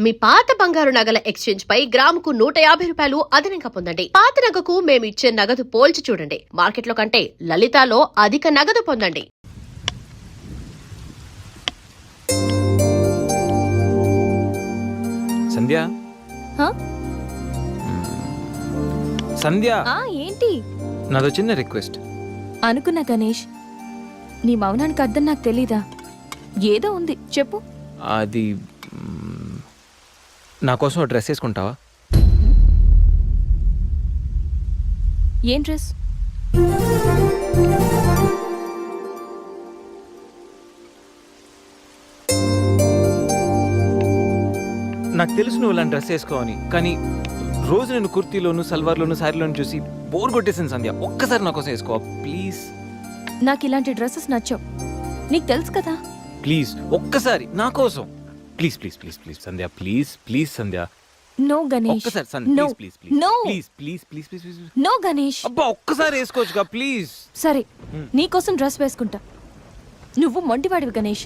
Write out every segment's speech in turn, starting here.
మీ పాత బంగారు నగల ఎక్స్చేంజ్ పై గ్రాముకు 150 రూపాయలు అదనంగా పొందండి. పాత నగకు మేము ఇచ్చే నగదు పోల్చి చూడండి. మార్కెట్లో కంటే లలితాలో అధిక నగదు పొందండి. సంధ్య సంధ్య ఏంటి? నాదో చిన్న రిక్వెస్ట్. అనుకున్నా గణేష్, నీ మౌనానికి అర్థం నాకు తెలీదా? ఏదో ఉంది, చెప్పు. అది నా కోసం డ్రెస్ వేసుకుంటావా? ఏం డ్రెస్? నాకు తెలుసు నువ్వు ఇలాంటి డ్రెస్ వేసుకోవని, కానీ రోజు నేను కుర్తీలోను సల్వార్లోను శారీలోను చూసి బోర్ కొట్టేసింది సంధ్య. ఒక్కసారి నా కోసం వేసుకోవా ప్లీజ్? నాకు ఇలాంటి డ్రెస్సెస్ నచ్చవు, నీకు తెలుసు కదా. ప్లీజ్ ఒక్కసారి నా కోసం, please please please please Sandhya, please please Sandhya. No Ganesh, ఒక్కసారి Sandhya, no please please no please please please please please. No Ganesh. అబ్బా ఒక్కసారి వేసుకోవచ్చుగా ప్లీజ్. సరే, నీకోసం డ్రెస్ వేసుకుంటా. నువ్వు మొండివాడివి గణేష్.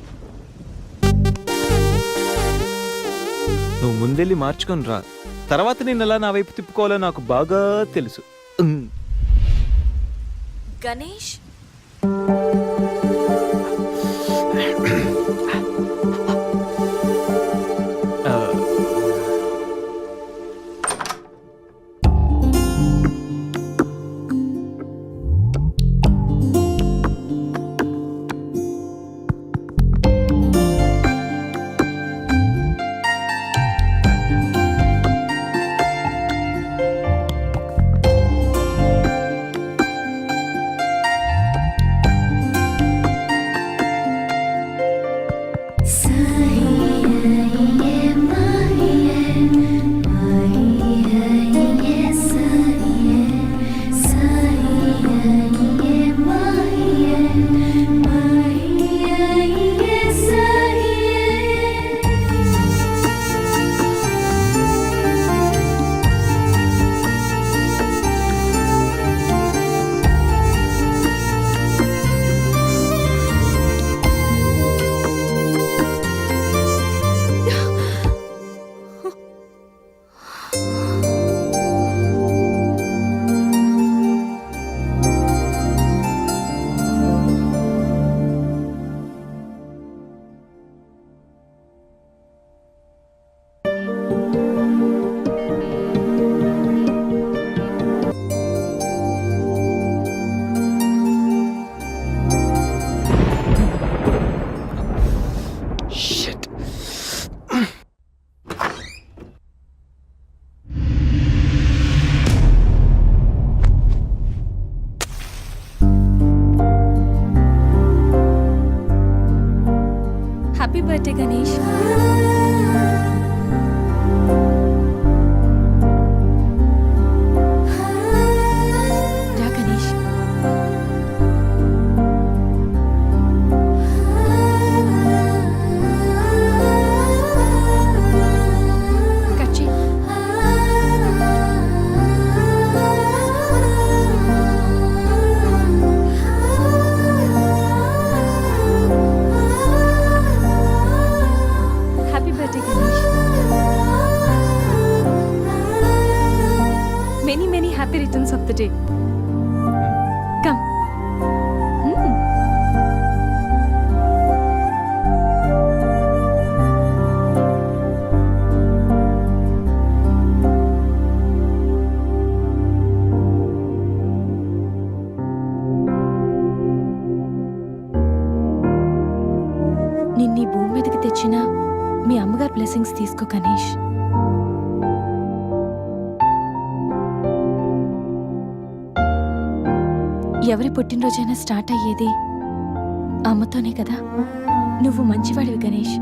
నువ్వు ముందెళ్ళి మార్చుకొని రా, తర్వాత నేను ఎలా నా వైపు తిప్పుకోవాలో నాకు బాగా తెలుసు. Ganesh, happy birthday Ganesh. రా గణేష్. కట్ చెయ్. Happy birthday Ganesh. Many many happy returns of the day. Come. నిన్నీ భూమి మీదకి తెచ్చిన మీ అమ్మగారు బ్లెస్సింగ్స్ తీసుకో గణేష్. ఎవరి పుట్టినరోజైనా స్టార్ట్ అయ్యేది అమ్మతోనే కదా. నువ్వు మంచివాడివి గణేష్.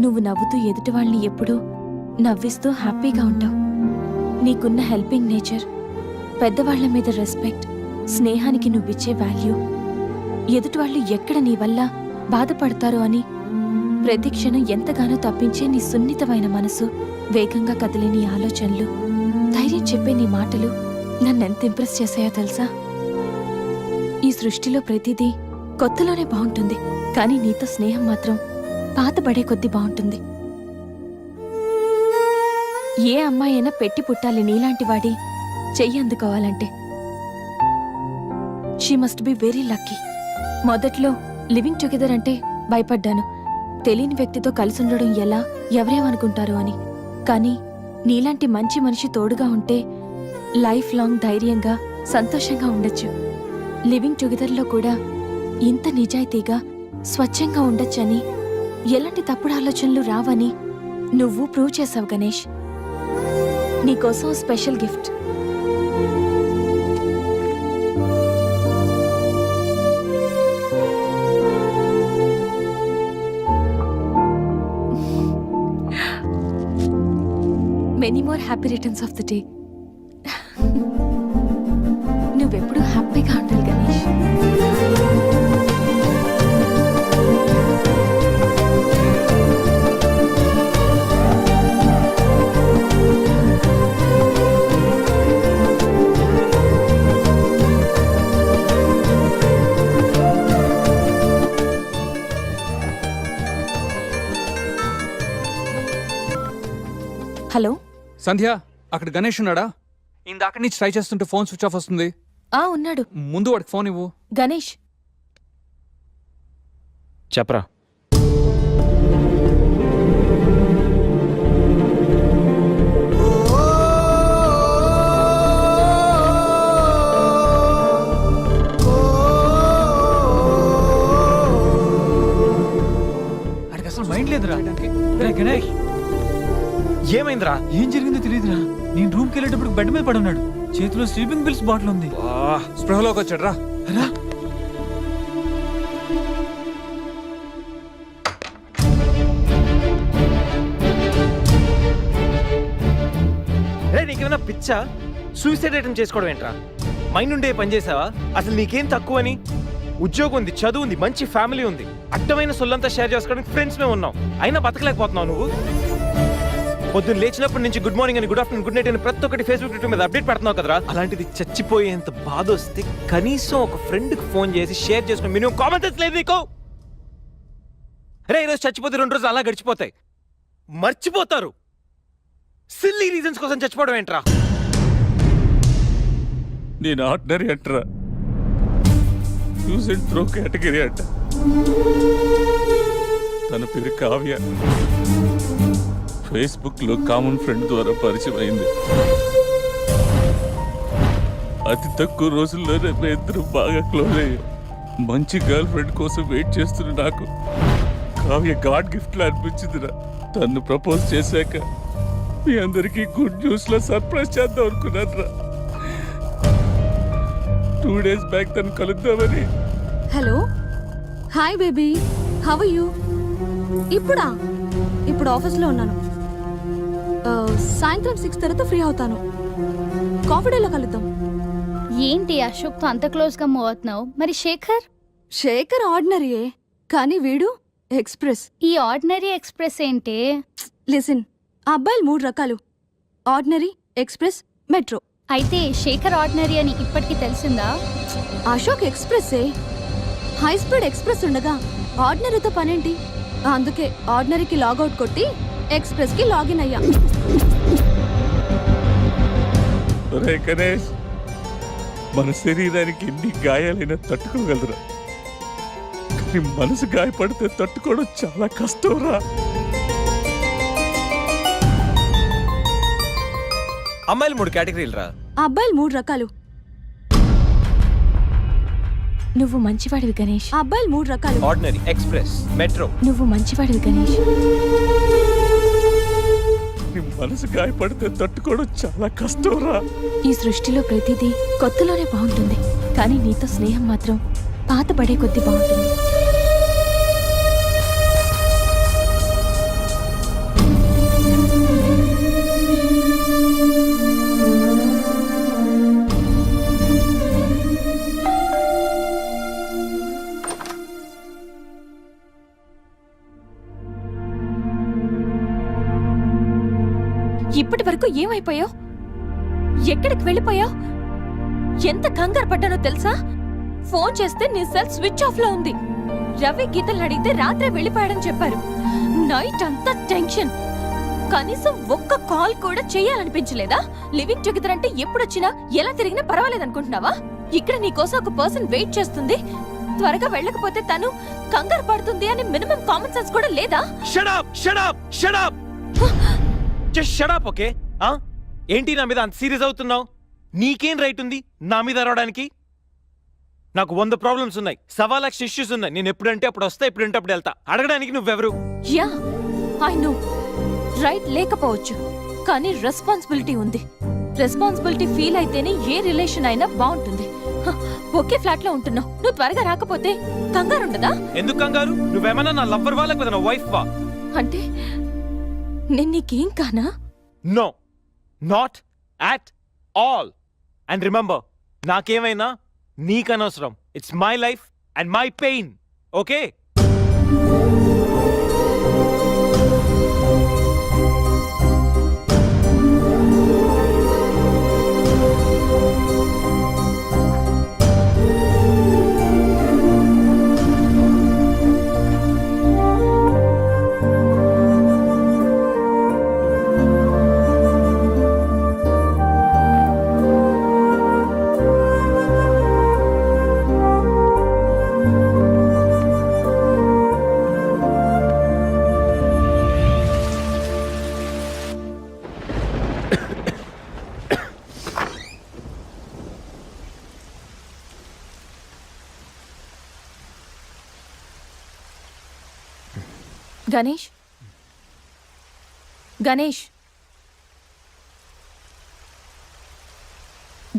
నువ్వు నవ్వుతూ ఎదుటి వాళ్ళని ఎప్పుడూ నవ్విస్తూ హ్యాపీగా ఉంటావు. నీకున్న హెల్పింగ్ నేచర్, పెద్దవాళ్ల మీద రెస్పెక్ట్, స్నేహానికి నువ్విచ్చే వాల్యూ, ఎదుటి వాళ్ళు ఎక్కడ నీ వల్ల బాధపడతారో అని ప్రతి క్షణం ఎంతగానో తప్పించే నీ సున్నితమైన మనసు, వేగంగా కదిలే నీ ఆలోచనలు, ధైర్యం చెప్పే నీ మాటలు నన్నెంత ఇంప్రెస్ చేశాయో తెలుసా? ఈ సృష్టిలో ప్రతిదీ కొత్తలోనే బాగుంటుంది, కానీ నీతో స్నేహం మాత్రం పాతబడే కొద్దీ బాగుంటుంది. ఏ అమ్మాయి అయినా పెట్టి పుట్టాలి నీలాంటి వాడి చెయ్యి అందుకోవాలంటే. She must be very lucky. మొదట్లో లివింగ్ టుగెదర్ అంటే భయపడ్డాను. తెలియని వ్యక్తితో కలిసి ఉండడం ఎలా, ఎవరేమనుకుంటారో అని. కానీ నీలాంటి మంచి మనిషి తోడుగా ఉంటే లైఫ్ లాంగ్ ధైర్యంగా సంతోషంగా ఉండొచ్చు. లివింగ్ టుగెదర్లో కూడా ఇంత నిజాయితీగా స్వచ్ఛంగా ఉండొచ్చని, ఎలాంటి తప్పుడు ఆలోచనలు రావని నువ్వు ప్రూవ్ చేసావు గణేష్. నీకోసం special gift. Many more happy returns of the day. నువ్వెప్పుడు హ్యాపీగా ఉండాలి గణేష్. హలో. సంధ్య, అక్కడ గణేష్ ఉన్నాడా? ఇందాక నుంచి ట్రై చేస్తుంటే ఫోన్ స్విచ్ ఆఫ్ వస్తుంది. ఉన్నాడు. ముందు వాడికి ఫోన్ ఇవ్వు. గణేష్, చెప్పరా. వాడికి అసలు మైండ్ లేదురా. రే గణేష్, ఏమైందిరా? ఏం జరిగిందో తెలియదురా. నేను రూమ్కి వెళ్ళేటప్పుడు బెడ్ మీద పడి ఉన్నాడు. చేతిలో స్లీపింగ్ పిల్స్ బాటిల్ ఉంది. స్పృహలోకి వచ్చాడు. రా రా. రే, నీకేమైనా పిచ్చా? సూసైడ్ అటెంప్ట్ చేసుకోవడం ఏంట్రా? మైండ్ ఉండే పని చేసావా? అసలు నీకేం తక్కువని? ఉద్యోగం ఉంది, చదువు ఉంది, మంచి ఫ్యామిలీ ఉంది, అడ్డమైన సొల్లంతా షేర్ చేసుకోవడానికి ఫ్రెండ్స్ మేము ఉన్నాం. అయినా బతకలేకపోతున్నావు నువ్వు. పొద్దున్న లేచినప్పటి నుంచి గుడ్ మార్నింగ్ అని, గుడ్ ఆఫ్టర్నూన్, గుడ్ నైట్ అని ప్రతి ఒక్కటి ఫేస్బుక్ ట్విట్టర్ మీద అప్డేట్ పెడుతున్నావు కదరా. అలాంటిది చచ్చిపోయేంత బాధ వస్తే కనీసం ఒక ఫ్రెండ్కి ఫోన్ చేసి షేర్ చేసుకుని మినిమం కామన్ సెన్స్ లేదు నీకు? రే, ఈరోజు చచ్చిపోతే 2 రోజులు అలా గడిచిపోతాయి, మర్చిపోతారు. సిల్లీ రీజన్స్ కోసం చచ్చిపోవడం ఏంట్రా? నేను ఆర్డినరీ అంటరా, యూజ్ అండ్ త్రో కేటగిరీ అంట. తన పేరు కావ్య. ఫేస్బుక్ లో కామన్ ఫ్రెండ్ ద్వారా పరిచయం అయింది. అతి తక్కువ రోజుల్లోనే ఇద్దరు బాగా క్లోజ్ అయ్యాం. మంచి గర్ల్ ఫ్రెండ్ కోసం వెయిట్ చేస్తున్న నాకు కావ్య గాడ్ గిఫ్ట్ లా అనిపించిందిరా. తను ప్రపోజ్ చేశాక మీ అందరికీ గుడ్ న్యూస్ లో సర్ప్రైజ్ చేద్దాం అనుకున్నాను రా. 2 days బ్యాక్ తను కలుద్దామని. Hello, hi baby, how are you? ఇప్పుడు ఆఫీస్లో ఉన్నాను. సాయంత్రం 6 తర్వాత ఫ్రీ అవుతాను. కాఫీ డేలో కలుద్దాం. ఏంటి అశోక్తో అంత క్లోజ్గా మూవ్ అవుతున్నావు? మరి శేఖర్ ఆర్డినరీయే, కానీ వీడు ఎక్స్ప్రెస్. ఈ ఆర్డినరీ ఎక్స్ప్రెస్ ఏంటి? లిసన్, ఆ అబ్బాయిలు 3 రకాలు: ఆర్డినరీ, ఎక్స్ప్రెస్, మెట్రో. అయితే శేఖర్ ఆర్డినరీ అని ఇప్పటికి తెలిసిందా? అశోక్ ఎక్స్ప్రెస్సే. హై స్పీడ్ ఎక్స్ప్రెస్ ఉండగా ఆర్డినరీతో పనేంటి? అందుకే ఆర్డినరీకి లాగౌట్ కొట్టి ఎక్స్ప్రెస్కి లాగిన్ అయ్యా. రే గణేష్, మన శరీరానికి ఎన్ని గాయాలైనా తట్టుకోగలరా, కానీ మనసు గాయపడితే తట్టుకోవడం చాలా కష్టంరా. అమ్మాయిలు 3 కేటగిరీలు రా. ఆ అబ్బాయిలు 3 రకాలు. నువ్వు మంచివాడివి గణేష్. ఆ అబ్బాయిలు 3 రకాలు: ఆర్డినరీ, ఎక్స్ప్రెస్, మెట్రో. నువ్వు మంచివాడివి గణేష్. నీ మనసు గాయపడితే తట్టుకోవడం చాలా కష్టంరా. ఈ సృష్టిలో ప్రతిదీ కొత్తలోనే బాగుంటుంది, కానీ నీతో స్నేహం మాత్రం పాతబడే కొద్దీ బాగుంటుంది. ఇప్పటి వరకు ఏమైపోయావు? ఎక్కడికి వెళ్ళిపోయావు? ఎంత కంగారు పడ్డానో తెలుసా? ఫోన్ చేస్తే నీ సెల్ స్విచ్ ఆఫ్ లో ఉంది. రవి గీతలు అడిగితే రాత్రే వెళ్ళిపోయాడని చెప్పారు. నైట్ అంతా టెన్షన్. కనీసం ఒక్క కాల్ కూడా చేయాలనిపించలేదా? లివింగ్ టుగెదర్ అంటే ఎప్పుడొచ్చినా ఎలా తిరిగినా పర్వాలేదనుకుంటున్నావా? ఇక్కడ నీకోసం ఒక పర్సన్ వెయిట్ చేస్తుంది. త్వరగా వెళ్ళకపోతే తను కంగారు పడుతుంది అని మినిమం కామన్ సెన్స్ కూడా లేదా? Shut up shut up shut up just shut up okay. ఏంటి నా మీద అంత సీరియస్ అవుతున్నావు? నీకేం రైట్ ఉంది నా మీద అరవడానికి? నాకు 100 ప్రాబ్లమ్స్ ఉన్నాయి, 1,00,000 ఇష్యూస్ ఉన్నాయి. నేను ఎప్పుడంటే అప్పుడు వస్తా, ఎప్పుడంటే అప్పుడు వెళ్తా. అడగడానికి నువ్వెవరు? యా ఐ నో, రైట్ లేకపోవచ్చు, కానీ రెస్పాన్సిబిలిటీ ఉంది. రెస్పాన్సిబిలిటీ ఫీల్ అయితేనే ఏ రిలేషన్ అయినా బాగుంటుంది. ఒకే ఫ్లాట్ లో ఉంటున్నావు, నువ్వు త్వరగా రాకపోతే కంగారు ఉండదా? ఎందుకు కంగారు? నువ్వేమన్నా నా లవ్వర్ వాళ్ళకి కదా, నా వైఫ్ వా? అంటే నేను నీకేం కానా? No, not at all. And remember, నాకేమైనా నీకనవసరం. It's my life and my pain, okay? Ganesh, Ganesh,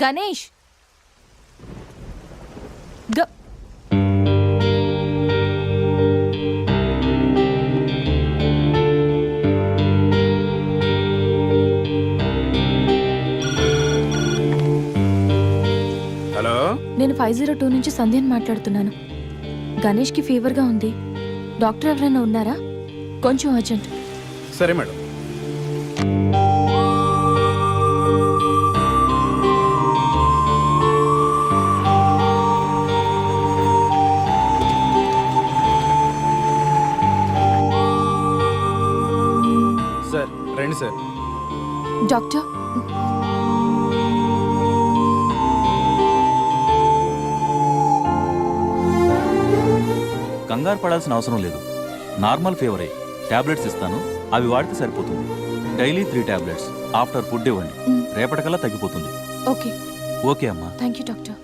Ganesh, hello, నేను 502 నుంచి సంధ్యని మాట్లాడుతున్నాను. గణేష్కి ఫీవర్గా ఉంది. డాక్టర్ ఎవరైనా ఉన్నారా? కొంచెం అర్జెంట్. సరే మేడం. సార్ రండి సార్. డాక్టర్, కంగారు పడాల్సిన అవసరం లేదు. నార్మల్ ఫీవరే. టాబ్లెట్స్ ఇస్తాను, అవి వాడితే సరిపోతుంది. Daily 3 tablets. ఆఫ్టర్ ఫుడ్ ఇవ్వండి, రేపటికల్లా తగ్గిపోతుంది. ఓకే. ఓకే అమ్మా. Thank you doctor.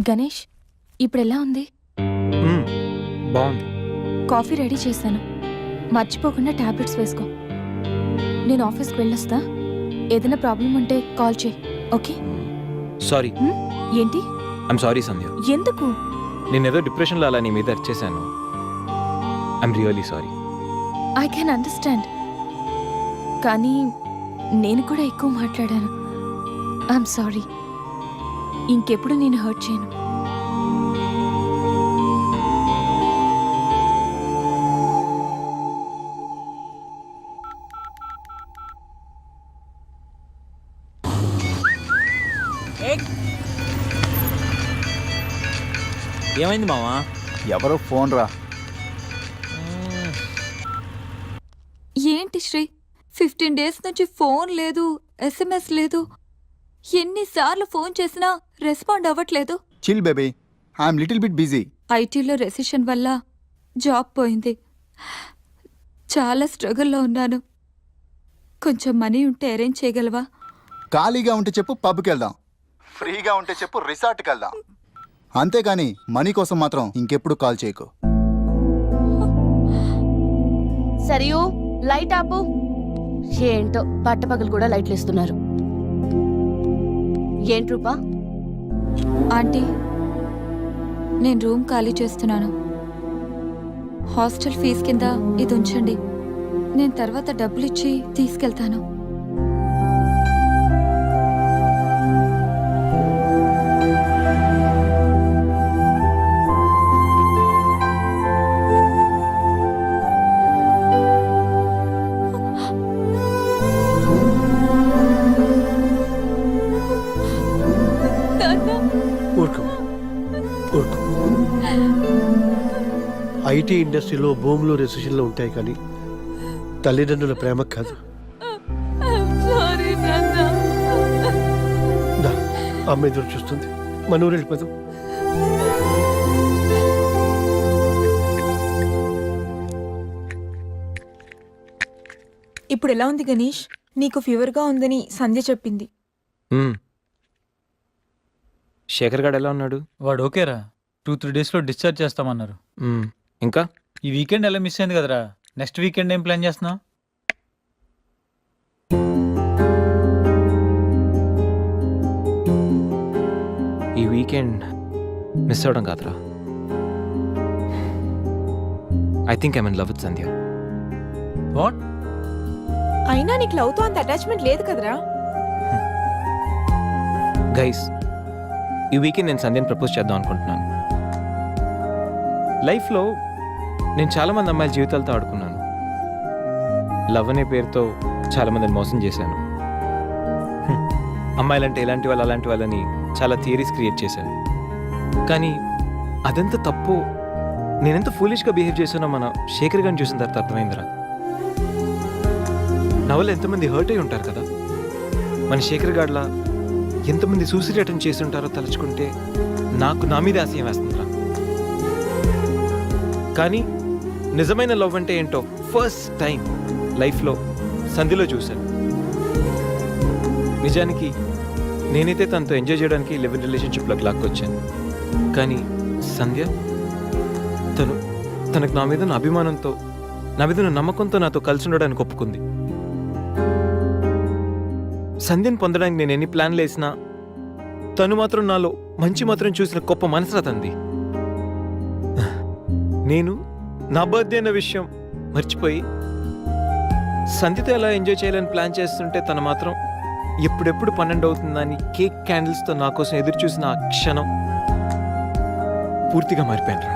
గణేష్, ఇప్పుడు ఎలా ఉంది? బాగుంది. కాఫీ రెడీ చేశాను, మర్చిపోకుండా టాబ్లెట్స్ వేసుకో. నేను ఆఫీస్కి వెళ్ళొస్తా. ఏదైనా ప్రాబ్లం ఉంటే కాల్ చేయి, ఓకే? సారీ. ఏంటి? ఐమ్ సారీ సంధ్య. ఎందుకు? నేనేదో డిప్రెషన్లో అలా నీ మీద వచ్చేసాను. I'm really sorry. I can understand, కానీ నేను కూడా ఎక్కువ మాట్లాడాను. I'm sorry. ఇంకెప్పుడు నేను హర్ట్ చేయను. ఏమైంది మావా? ఎవరో ఫోన్ రా. ఏంటి శ్రీ, 15 డేస్ నుంచి ఫోన్ లేదు, SMS లేదు. ఎన్నిసార్లు ఫోన్ చేసినా రెస్పాండ్ అవ్వట్లేదు. Chill baby, I'm little bit busy. ఐటీలో రెసిషన్ వల్ల జాబ్ పోయింది. చాలా స్ట్రగుల్లో ఉన్నాను. కొంచెం మనీ ఉంటే అరేంజ్ చేయగలవా? ఖాళీగా ఉంటే చెప్పు, పబ్కి వెళ్దాం. ఫ్రీగా ఉంటే చెప్పు, రిసార్ట్కి వెళ్దాం. అంతేగాని మనీ కోసం మాత్రం ఇంకెప్పుడు కాల్ చేయకు. సరియు, లైట్ ఆపు. ఏంటో పట్టపగలు కూడా లైట్లు ఇస్తున్నారు. ఏంటి రూపా? ఆంటీ, నేను రూమ్ ఖాళీ చేస్తున్నాను. హాస్టల్ ఫీజు కింద ఇది ఉంచండి. నేను తర్వాత డబ్బులు ఇచ్చి తీసుకెళ్తాను. ఊరుకో ఊరుకో. ఐటీ ఇండస్ట్రీలో భూములు రెసిషన్లో ఉంటాయి కానీ తల్లిదండ్రుల ప్రేమ కాదు. దా, అమ్మ ఎదురు చూస్తుంది. మన ఊరు వెళ్ళిపోదాం. ఇప్పుడు ఎలా ఉంది గణేష్? నీకు ఫీవర్గా ఉందని సంధ్య చెప్పింది. శేఖర్ గాడు ఎలా ఉన్నాడు? వాడు ఓకేరా, 2-3 డేస్లో డిశ్చార్జ్ చేస్తామన్నారు. ఇంకా ఈ వీకెండ్ ఎలా మిస్ అయింది కదరా? నెక్స్ట్ వీకెండ్ ఏం ప్లాన్ చేస్తున్నావు? ఈ వీకెండ్ మిస్ అవ్వడం కాదురా. I think I'm in love with Sandhya. What? అయినా నీకు లవ్తో అంత అటాచ్మెంట్ లేదు కదరా? గైస్, ఈ వీకెండ్ నేను సంధ్యని ప్రపోజ్ చేద్దాం అనుకుంటున్నాను. లైఫ్లో నేను చాలామంది అమ్మాయిల జీవితాలతో ఆడుకున్నాను. లవ్ అనే పేరుతో చాలామందిని మోసం చేశాను. అమ్మాయిలంటే ఇలాంటి వాళ్ళు అలాంటి వాళ్ళని చాలా థియరీస్ క్రియేట్ చేశాను. కానీ అదెంత తప్పు, నేనెంత ఫూలిష్గా బిహేవ్ చేశానో మన శేఖర్ గారిని చూసిన తర్వాత అర్థమైందిరా. నా వల్ల ఎంతమంది హర్ట్ అయి ఉంటారు కదా. మన శేఖర్ గాడ్లా ఎంతమంది సూసైడ్ అటెంప్ట్ చేసి ఉంటారో తలుచుకుంటే నాకు నా మీద ఆశయం వేస్తుందిరా. కానీ నిజమైన లవ్ అంటే ఏంటో ఫస్ట్ టైం లైఫ్లో సంధిలో చూశాను. నిజానికి నేనైతే తనతో ఎంజాయ్ చేయడానికి లివ్ ఇన్ రిలేషన్షిప్లోకి లాక్కొచ్చాను. కానీ సంధ్య తనకు నా మీద ఉన్న అభిమానంతో, నా మీద ఉన్న నమ్మకంతో నాతో కలిసి ఉండడానికి ఒప్పుకుంది. సంధ్యను పొందడానికి నేను ఎన్ని ప్లాన్లు వేసినా తను మాత్రం నాలో మంచి మాత్రం చూసిన గొప్ప మనసురా తంది. నేను నా బర్త్డే అన్న విషయం మర్చిపోయి సంధ్యతో ఎలా ఎంజాయ్ చేయాలని ప్లాన్ చేస్తుంటే తను మాత్రం ఎప్పుడెప్పుడు 12 అవుతుందని కేక్ క్యాండిల్స్తో నా కోసం ఎదురు చూసిన ఆ క్షణం పూర్తిగా మారిపోయాను రా.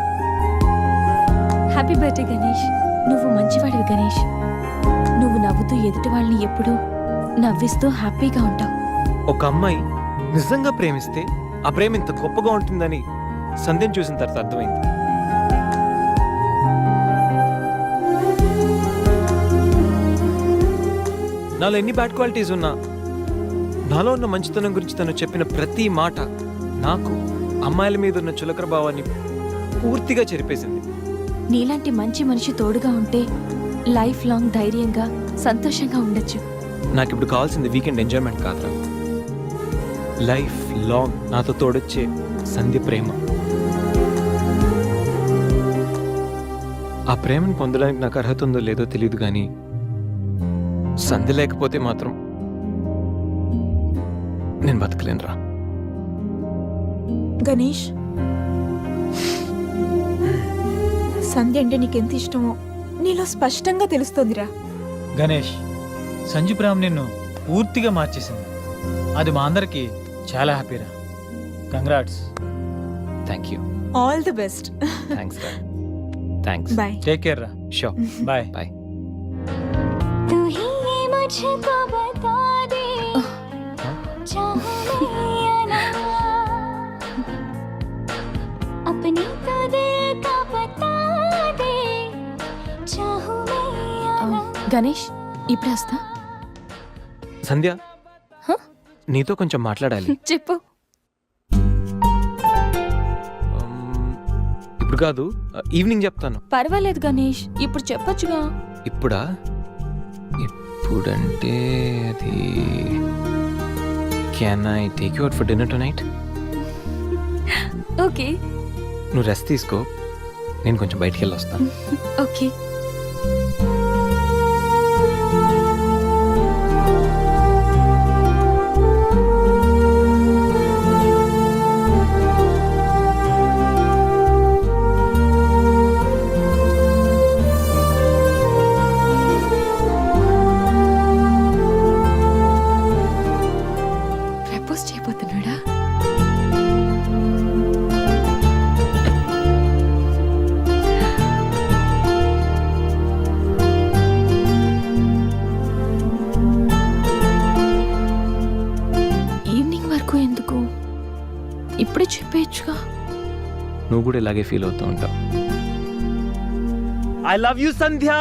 Happy birthday Ganesh. నువ్వు మంచివాడివి గణేష్. నువ్వు నవ్వుతూ ఎదుటి వాళ్ళని ఎప్పుడూ నవ్విస్తూ హ్యాపీగా ఉంటావు. ఒక అమ్మాయి నిజంగా ప్రేమిస్తే ఆ ప్రేమ ఇంత గొప్పగా ఉంటుందని సంధ్యను చూసిన తర్వాత అర్థమైంది. నాలో ఎన్ని బ్యాడ్ క్వాలిటీస్ ఉన్నా నాలో ఉన్న మంచితనం గురించి తను చెప్పిన ప్రతి మాట నాకు అమ్మాయిల మీద ఉన్న చులకర భావాన్ని పూర్తిగా చెరిపేసింది. నీలాంటి మంచి మనిషి తోడుగా ఉంటే లైఫ్ లాంగ్ ధైర్యంగా సంతోషంగా ఉండొచ్చు. నాకు ఇప్పుడు కావాల్సింది వీకెండ్ ఎంజాయ్మెంట్ కాదురా, లైఫ్ లాంగ్ నాతో తోడొచ్చే సంధ్య ప్రేమ. ఆ ప్రేమను పొందడానికి నాకు అర్హత ఉందో లేదో తెలియదు, కానీ సంధ్య లేకపోతే మాత్రం నేను బతకలేనురా. గణేష్, సంధ్య అంటే నీకెంత ఇష్టమో నీలో స్పష్టంగా తెలుస్తోందిరా. గణేష్, సంజు ప్రేమ నిన్ను పూర్తిగా మార్చేసింది. అది మా అందరికి చాలా హ్యాపీరా. Congrats. Thank you. All the best. Thanks రా. థ్యాంక్స్. బాయ్. టేక్ కేర్ రా. షూర్. బాయ్. బాయ్. గణేష్, ఇప్పుడు వస్తా. సంధ్య, హ? నీతో కొంచెం మాట్లాడాలి. చెప్పు. ఇప్పుడు కాదు, ఈవినింగ్ చెప్తాను. పర్వాలేదు గణేష్, ఇప్పుడు చెప్పొచ్చుగా. ఇప్పుడా? ఇప్పుడంటే అది can I take you out for dinner tonight? Okay. నువ్వు రెస్ట్ తీసుకో, నేను కొంచెం బయటికి వెళ్ళి వస్తాను. ఓకే. నువ్వు కూడా ఇలాగే ఫీల్ అవుతూ ఉంటావు. I love you Sandhya.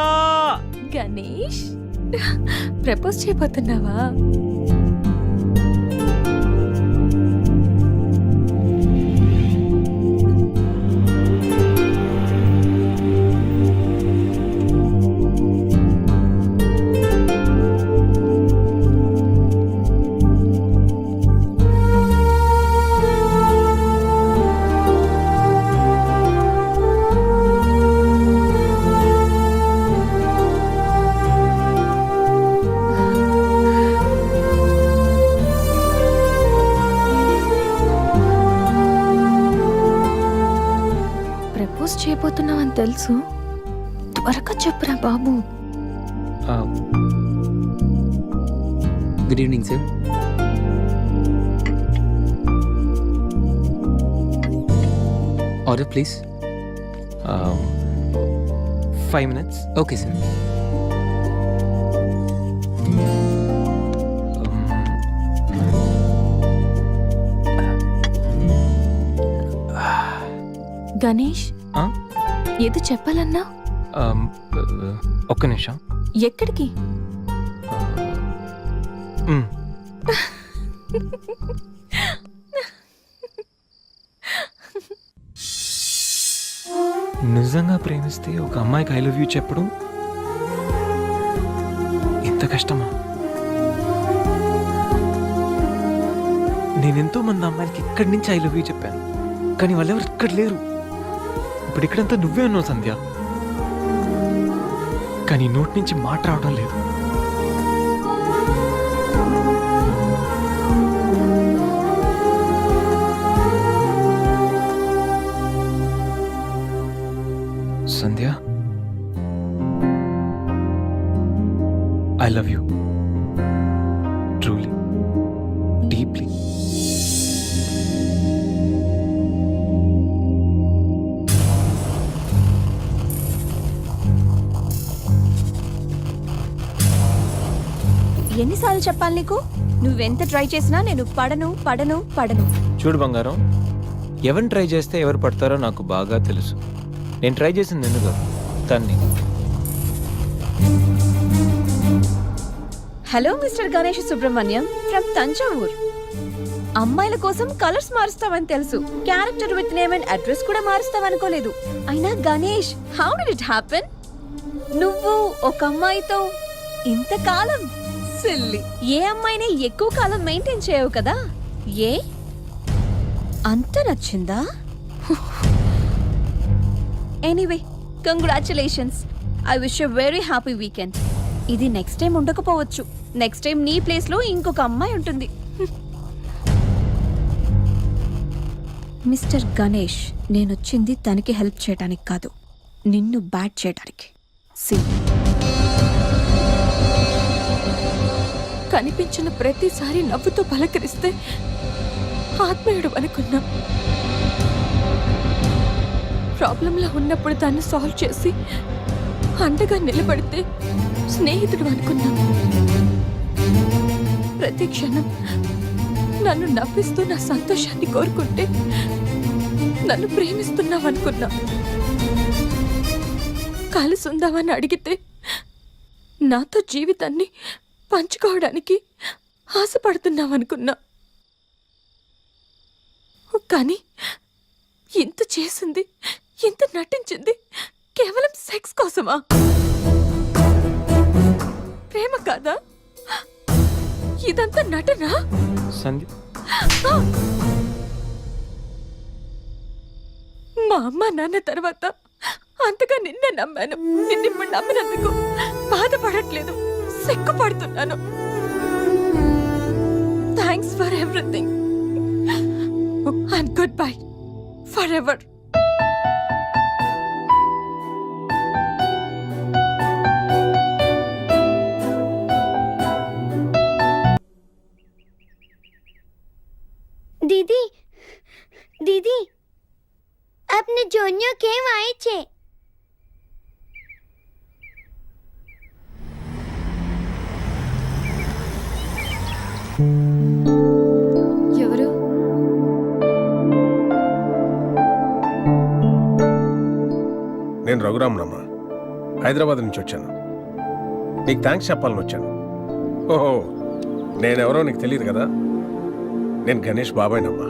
Ganesh propose చేయబోతున్నావా? ప్రపోజ్ చేయబోతున్నావని తెలుసు, త్వరగా చెప్పురా బాబు. Good evening sir. Order please. 5 minutes. Okay sir. Ganesh ఆ? ఏదో చెప్పాలన్నా? ఒక్క నిమిషం. ఎక్కడికి? నిజంగా ప్రేమిస్తే ఒక అమ్మాయికి ఐ లవ్ యూ చెప్పడం ఎంత కష్టమా? నేనెంతో మంది అమ్మాయిలకి ఇక్కడి నుంచి ఐ లవ్ యూ చెప్పాను, కానీ వాళ్ళెవరు ఇక్కడ లేరు. ఇప్పుడు ఇక్కడంతా నువ్వే ఉన్నావు సంధ్య, కానీ నోటి నుంచి మాట రావడం లేదు. Sandhya, I love you truly, deeply. ఎన్నిసార్లు చెప్పాలి నీకు? నువ్వెంత ట్రై చేసినా నేను పడను పడను పడను. చూడు బంగారం, ఎవరిని ట్రై చేస్తే ఎవరు పడతారో నాకు బాగా తెలుసు. నేను ట్రై చేసింది ఎందుకు తన్ని. Hello mister Ganesh Subrahmanyam from Thanjavur. అమ్మాయిల కోసం కలర్స్ మారుస్తావని తెలుసు, character with name and address కూడా మారుస్తావనుకోలేదు. అయినా Ganesh, how did it happen? నువ్వు ఒక అమ్మాయితో ఇంతకాలం సిల్లీ. ఏ అమ్మాయిని ఎక్కువ కాలం మెయింటైన్ చేయవు కదా? ఏ అంత నచ్చిందా? Anyway, congratulations. I wish you very happy weekend. ఇది నెక్స్ట్ టైం ఉండకపోవచ్చు. నెక్స్ట్ టైం నీ ప్లేస్ లో ఇంకొక అమ్మాయి ఉంటుంది. మిస్టర్ గణేష్, నేనొచ్చింది తనకి హెల్ప్ చేయడానికి కాదు, నిన్ను బ్యాట్ చేయడానికి. సి కనిపించిన ప్రతిసారి నవ్వుతో పలకరిస్తే ఆత్మీయుడు అనుకున్నా. ప్రాబ్లంలో ఉన్నప్పుడు దాన్ని సాల్వ్ చేసి అండగా నిలబడితే స్నేహితుడు అనుకున్నా. ప్రతి క్షణం నన్ను నవ్విస్తూ నా సంతోషాన్ని కోరుకుంటే నన్ను ప్రేమిస్తున్నావనుకున్నా. కలిసి ఉందామని అడిగితే నాతో జీవితాన్ని పంచుకోవడానికి ఆశపడుతున్నావనుకున్నా. కానీ ఇంత చేసింది, ఇంత నటించింది కేవలం సెక్స్ కోసమా? ప్రేమ కాదా? ఇదంతా నటనా? సంధ్య, మా అమ్మ నాన్న తర్వాత అంతగా నిన్నే నమ్మాను. నిన్నిప్పుడు నమ్మినందుకు బాధపడట్లేదు, సిగ్గుపడుతున్నాను. Thanks for everything and goodbye forever. दीदी दीदी अपने जोनियो केम आए छे? ఎవరు? నేను రఘురామ్నమ్మా, హైదరాబాద్ నుంచి వచ్చాను. నీకు థ్యాంక్స్ చెప్పాలని వచ్చాను. ఓహో, నేనెవరో నీకు తెలియదు కదా. నేను గణేష్ బాబాయ్నమ్మా.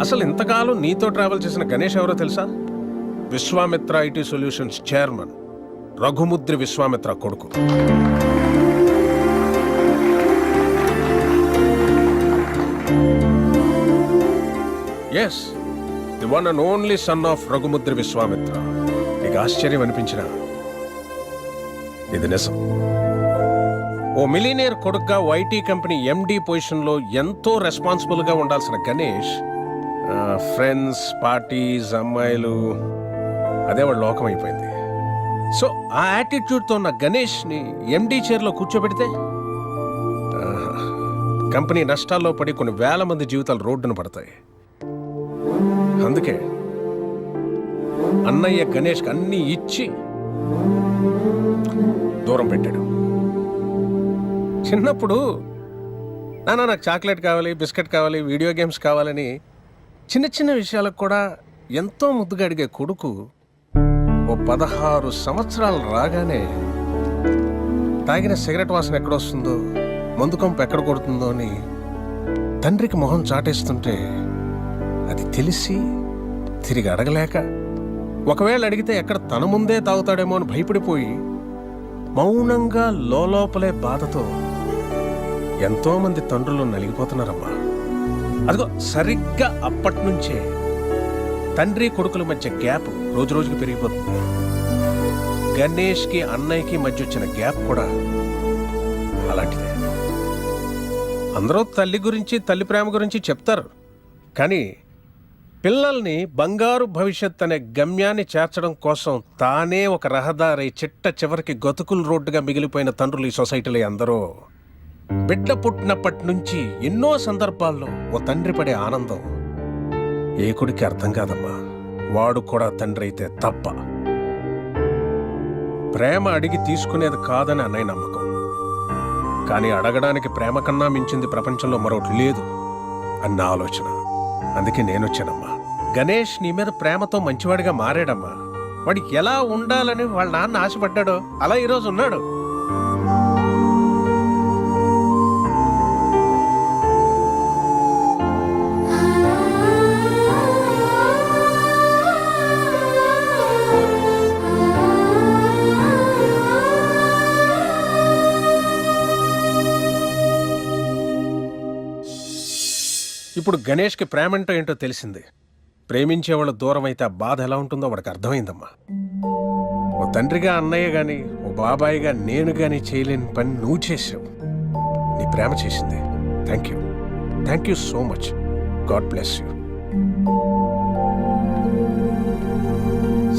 అసలు ఇంతకాలం నీతో ట్రావెల్ చేసిన గణేష్ ఎవరో తెలుసా? Vishwamitra IT solutions chairman Raghumudri Vishwamitra కొడుకు. Yes, the one and only son of Raghumudri Vishwamitra. నీకు ఆశ్చర్యం అనిపించిన ఇది నిజం. ఓ మిలీనియర్ కొడుకుగా ఐటీ కంపెనీ ఎండి పొజిషన్లో ఎంతో రెస్పాన్సిబుల్గా ఉండాల్సిన గణేష్ ఫ్రెండ్స్, పార్టీస్, అమ్మాయిలు, అదే వాడు లోకం అయిపోయింది. సో ఆ యాటిట్యూడ్తో ఉన్న గణేష్ని ఎండి చైర్లో కూర్చోబెడితే కంపెనీ నష్టాల్లో పడి కొన్ని వేల మంది జీవితాలు రోడ్డున పడతాయి. అందుకే అన్నయ్య గణేష్కి అన్నీ ఇచ్చి దూరం పెట్టాడు. చిన్నప్పుడు నాన్న నాకు చాక్లెట్ కావాలి, బిస్కెట్ కావాలి, వీడియో గేమ్స్ కావాలని చిన్న చిన్న విషయాలకు కూడా ఎంతో ముద్దుగా అడిగే కొడుకు ఓ 16 సంవత్సరాలు రాగానే తాగిన సిగరెట్ వాసన ఎక్కడొస్తుందో, మందు కంపు ఎక్కడ కొడుతుందో అని తండ్రికి మొహం చాటేస్తుంటే అది తెలిసి తిరిగి అడగలేక, ఒకవేళ అడిగితే ఎక్కడ తన ముందే తాగుతాడేమో అని భయపడిపోయి మౌనంగా లోపలే బాధతో ఎంతో మంది తండ్రులు నలిగిపోతున్నారమ్మా. అదిగో సరిగ్గా అప్పటి నుంచే తండ్రి కొడుకుల మధ్య గ్యాప్ రోజు రోజుకి పెరిగిపోతుంది. గణేష్కి అన్నయ్యకి మధ్య వచ్చిన గ్యాప్ కూడా అలాంటిదే. అందరూ తల్లి గురించి, తల్లి ప్రేమ గురించి చెప్తారు, కానీ పిల్లల్ని బంగారు భవిష్యత్ అనే గమ్యాన్ని చేర్చడం కోసం తానే ఒక రహదారి చిట్ట చివరికి గతుకుల రోడ్డుగా మిగిలిపోయిన తండ్రులు ఈ సొసైటీలో అందరూ. బిడ్డ పుట్టినప్పటి నుంచి ఎన్నో సందర్భాల్లో ఓ తండ్రి పడే ఆనందం ఏ కొడుకు అర్థం కాదమ్మా. వాడు కూడా తండ్రి అయితే తప్ప. ప్రేమ అడిగి తీసుకునేది కాదని అన్నయ్య నమ్మకం. కానీ అడగడానికి ప్రేమ కన్నా మించింది ప్రపంచంలో మరొకటి లేదు అన్న ఆలోచన. అందుకే నేనొచ్చానమ్మా. గణేష్ నీ మీద ప్రేమతో మంచివాడిగా మారాడమ్మా. వాడికి ఎలా ఉండాలని వాళ్ళ నాన్న ఆశపడ్డాడో అలా ఈరోజు ఉన్నాడు. ఇప్పుడు గణేష్కి ప్రేమంటో ఏంటో తెలిసింది. ప్రేమించేవాళ్ళు దూరం అయితే ఆ బాధ ఎలా ఉంటుందో వాడికి అర్థమైందమ్మా. ఓ తండ్రిగా అన్నయ్య గాని, ఓ బాబాయిగా నేను గాని చేయలేని పని నువ్వు చేసావు. నీ ప్రేమ చేసింది. Thank you so much. God bless you.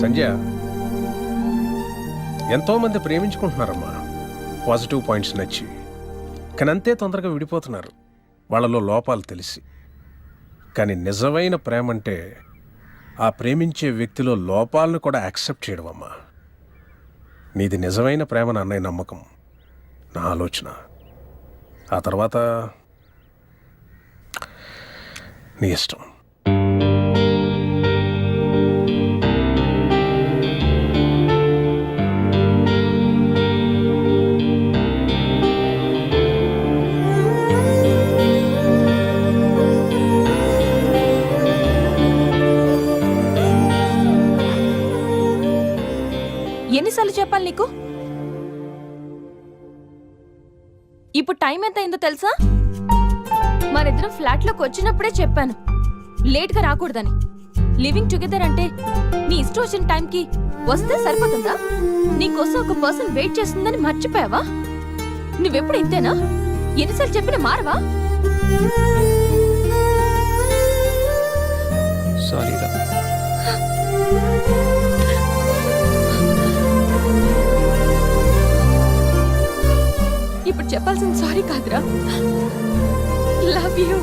Sanjay, ఎంతో మంది ప్రేమించుకుంటున్నారమ్మా. పాజిటివ్ పాయింట్స్ నచ్చి, కానీ అంతే తొందరగా విడిపోతున్నారు వాళ్ళలో లోపాలు తెలిసి. కానీ నిజమైన ప్రేమ అంటే ఆ ప్రేమించే వ్యక్తిలో లోపాలను కూడా యాక్సెప్ట్ చేయడం అమ్మా. నీది నిజమైన ప్రేమ నా అన్నయ్య నమ్మకం, నా ఆలోచన. ఆ తర్వాత నీ ఇష్టం. ఎన్నిసార్లు చెప్పాలి నీకు? ఇప్పుడు టైం ఎంత అయిందో తెలుసా? మరిద్దరం ఫ్లాట్ లోకి వచ్చినప్పుడే చెప్పాను లేట్ గా రాకూడదని. లివింగ్ టుగెదర్ అంటే నీ ఇష్టం వచ్చిన టైంకి వస్తే సరిపోతుందా? నీకోసం ఒక పర్సన్ వెయిట్ చేస్తుందని మర్చిపోయావా? నువ్వెప్పుడు ఇంతేనా? ఎన్నిసార్లు చెప్పినా మారవా? సారీ రా. ఇప్పుడు చెప్పాల్సిన సారీ కాదురా, లవ్ యూ.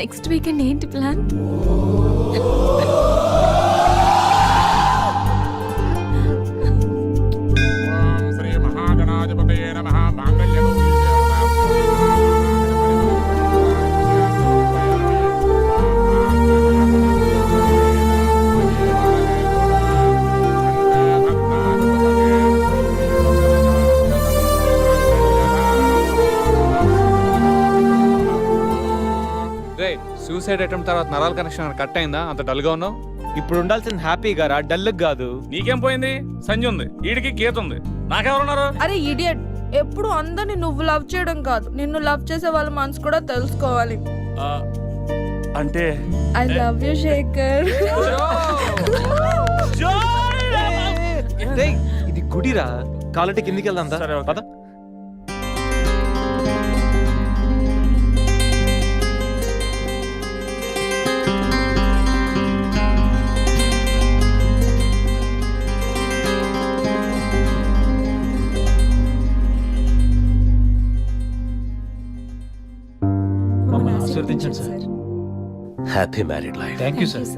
నెక్స్ట్ వీకెండ్ ఏంటి ప్లాన్? శ్రీ మహాగణాధిపతయే నమః. సూసైడ్ అటెంప్ట్ తర్వాత నరాల కనెక్షన్ కట్ అయిందా? అంత డల్ గా ఉన్నావు. ఇప్పుడు ఉండాల్సిన హ్యాపీగా రా, డల్ కాదు. నీకేం పోయింది? సంజయ్ ఉంది, వీడికి గీత ఉంది, నాకెవరున్నారు? అరే ఇడియట్, ఎప్పుడు అందరిని నువ్వు లవ్ చేయడం కాదు, నిన్ను లవ్ చేసే వాళ్ళ మనసు కూడా తెలుసుకోవాలి. అంటే ఐ లవ్ యు శేఖర్. రేయ్, ఇది గుడిరా, కాలంటే కిందికి వెళ్దాం దా. సరే, ఓకే. పద. మమ్మల్ని ఆశీర్వదించండి sir. Happy married life. Thank you sir.